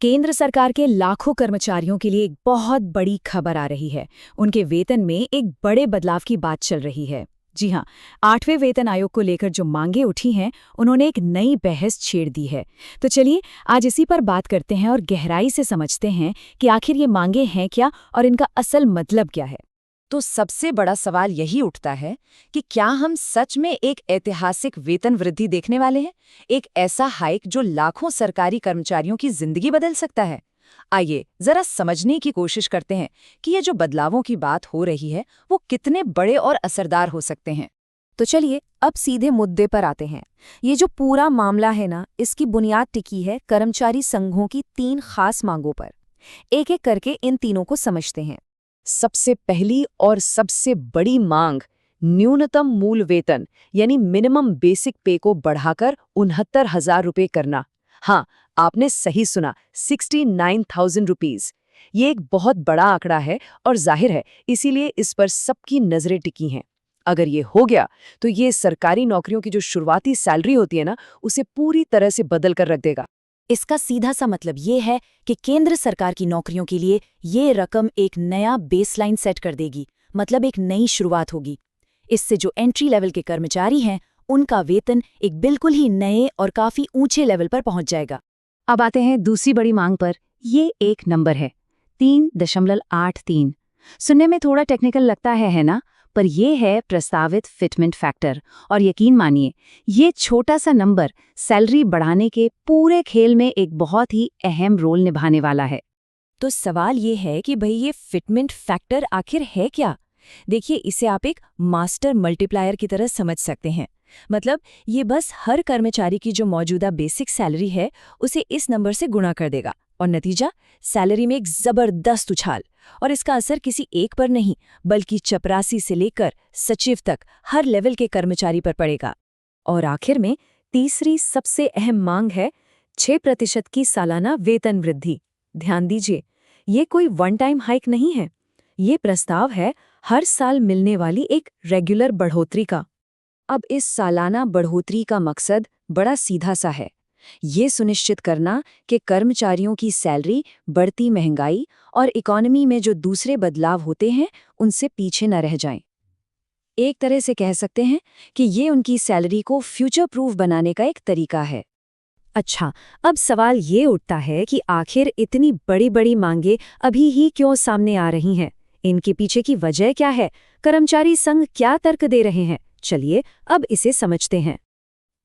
केंद्र सरकार के लाखों कर्मचारियों के लिए एक बहुत बड़ी खबर आ रही है। उनके वेतन में एक बड़े बदलाव की बात चल रही है। जी हाँ, 8वें वेतन आयोग को लेकर जो मांगे उठी हैं, उन्होंने एक नई बहस छेड़ दी है। तो चलिए आज इसी पर बात करते हैं और गहराई से समझते हैं कि आखिर ये मांगे हैं क्या और इनका असल मतलब क्या है। तो सबसे बड़ा सवाल यही उठता है कि क्या हम सच में एक ऐतिहासिक वेतन वृद्धि देखने वाले हैं, एक ऐसा हाइक जो लाखों सरकारी कर्मचारियों की जिंदगी बदल सकता है। आइए जरा समझने की कोशिश करते हैं कि ये जो बदलावों की बात हो रही है वो कितने बड़े और असरदार हो सकते हैं। तो चलिए अब सीधे मुद्दे पर आते हैं। ये जो पूरा मामला है ना, इसकी बुनियाद टिकी है कर्मचारी संघों की 3 खास मांगों पर। एक एक करके इन तीनों को समझते हैं। सबसे पहली और सबसे बड़ी मांग न्यूनतम मूल वेतन यानी मिनिमम बेसिक पे को बढ़ाकर 69,000 रुपये करना। हाँ, आपने सही सुना, 69,000 रुपीज। ये एक बहुत बड़ा आंकड़ा है और जाहिर है इसीलिए इस पर सबकी नजरें टिकी हैं। अगर ये हो गया तो ये सरकारी नौकरियों की जो शुरुआती सैलरी होती है ना, उसे पूरी तरह से बदल कर रख देगा। इसका सीधा सा मतलब ये है कि केंद्र सरकार की नौकरियों के लिए ये रकम एक नया बेसलाइन सेट कर देगी, मतलब एक नई शुरुआत होगी। इससे जो एंट्री लेवल के कर्मचारी हैं, उनका वेतन एक बिल्कुल ही नए और काफी ऊंचे लेवल पर पहुंच जाएगा। अब आते हैं दूसरी बड़ी मांग पर। ये एक नंबर है, 3.83। सुनने में थोड़ा टेक्निकल लगता है ना, पर यह है प्रस्तावित फिटमेंट फैक्टर। और यकीन मानिए, ये छोटा सा नंबर सैलरी बढ़ाने के पूरे खेल में एक बहुत ही अहम रोल निभाने वाला है। तो सवाल ये है कि भाई ये फिटमेंट फैक्टर आखिर है क्या? देखिए, इसे आप एक मास्टर मल्टीप्लायर की तरह समझ सकते हैं। मतलब ये बस हर कर्मचारी की जो मौजूदा बेसिक सैलरी है उसे इस नंबर से गुणा कर देगा और नतीजा सैलरी में एक जबरदस्त उछाल। और इसका असर किसी एक पर नहीं, बल्कि चपरासी से लेकर सचिव तक हर लेवल के कर्मचारी पर पड़ेगा। और आखिर में तीसरी सबसे अहम मांग है 6% की सालाना वेतन वृद्धि। ध्यान दीजिए, ये कोई वन टाइम हाइक नहीं है। ये प्रस्ताव है हर साल मिलने वाली एक रेगुलर बढ़ोतरी का। अब इस सालाना बढ़ोतरी का मकसद बड़ा सीधा सा है, ये सुनिश्चित करना कि कर्मचारियों की सैलरी बढ़ती महंगाई और इकोनॉमी में जो दूसरे बदलाव होते हैं उनसे पीछे न रह जाएं। एक तरह से कह सकते हैं कि ये उनकी सैलरी को फ्यूचर प्रूफ बनाने का एक तरीका है। अच्छा, अब सवाल ये उठता है कि आखिर इतनी बड़ी बड़ी मांगे अभी ही क्यों सामने आ रही हैं? इनके पीछे की वजह क्या है? कर्मचारी संघ क्या तर्क दे रहे हैं? चलिए अब इसे समझते हैं।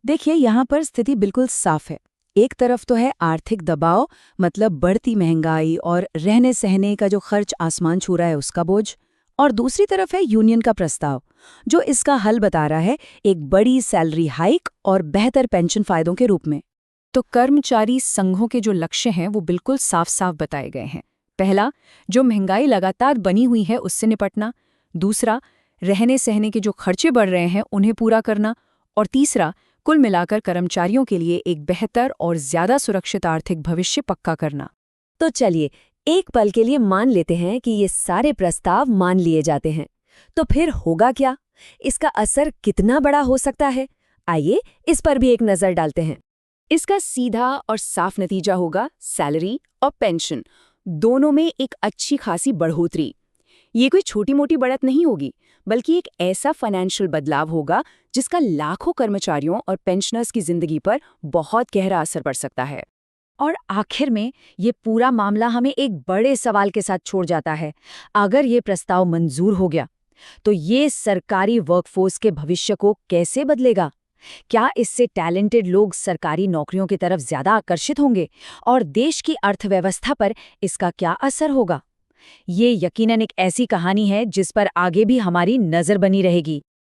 देखिए, यहाँ पर स्थिति बिल्कुल साफ है। एक तरफ तो है आर्थिक दबाव, मतलब बढ़ती महंगाई और रहने सहने का जो खर्च आसमान छू रहा है उसका बोझ। और दूसरी तरफ है यूनियन का प्रस्ताव, जो इसका हल बता रहा है एक बड़ी सैलरी हाइक और बेहतर पेंशन फायदों के रूप में। तो कर्मचारी संघों के जो लक्ष्य हैं वो बिल्कुल साफ साफ बताए गए हैं। पहला, जो महंगाई लगातार बनी हुई है उससे निपटना। दूसरा, रहने सहने के जो खर्चे बढ़ रहे हैं उन्हें पूरा करना। और तीसरा, कुल मिलाकर कर्मचारियों के लिए एक बेहतर और ज्यादा सुरक्षित आर्थिक भविष्य पक्का करना। तो चलिए एक पल के लिए मान लेते हैं कि ये सारे प्रस्ताव मान लिए जाते हैं। तो फिर होगा क्या? इसका असर कितना बड़ा हो सकता है? आइए इस पर भी एक नज़र डालते हैं। इसका सीधा और साफ नतीजा होगा सैलरी और पेंशन दोनों में एक अच्छी खासी बढ़ोतरी। ये कोई छोटी मोटी बढ़त नहीं होगी, बल्कि एक ऐसा फाइनेंशियल बदलाव होगा जिसका लाखों कर्मचारियों और पेंशनर्स की जिंदगी पर बहुत गहरा असर पड़ सकता है। और आखिर में ये पूरा मामला हमें एक बड़े सवाल के साथ छोड़ जाता है। अगर ये प्रस्ताव मंजूर हो गया तो ये सरकारी वर्कफोर्स के भविष्य को कैसे बदलेगा? क्या इससे टैलेंटेड लोग सरकारी नौकरियों की तरफ ज्यादा आकर्षित होंगे? और देश की अर्थव्यवस्था पर इसका क्या असर होगा? ये यकीनन एक ऐसी कहानी है जिस पर आगे भी हमारी नजर बनी रहेगी।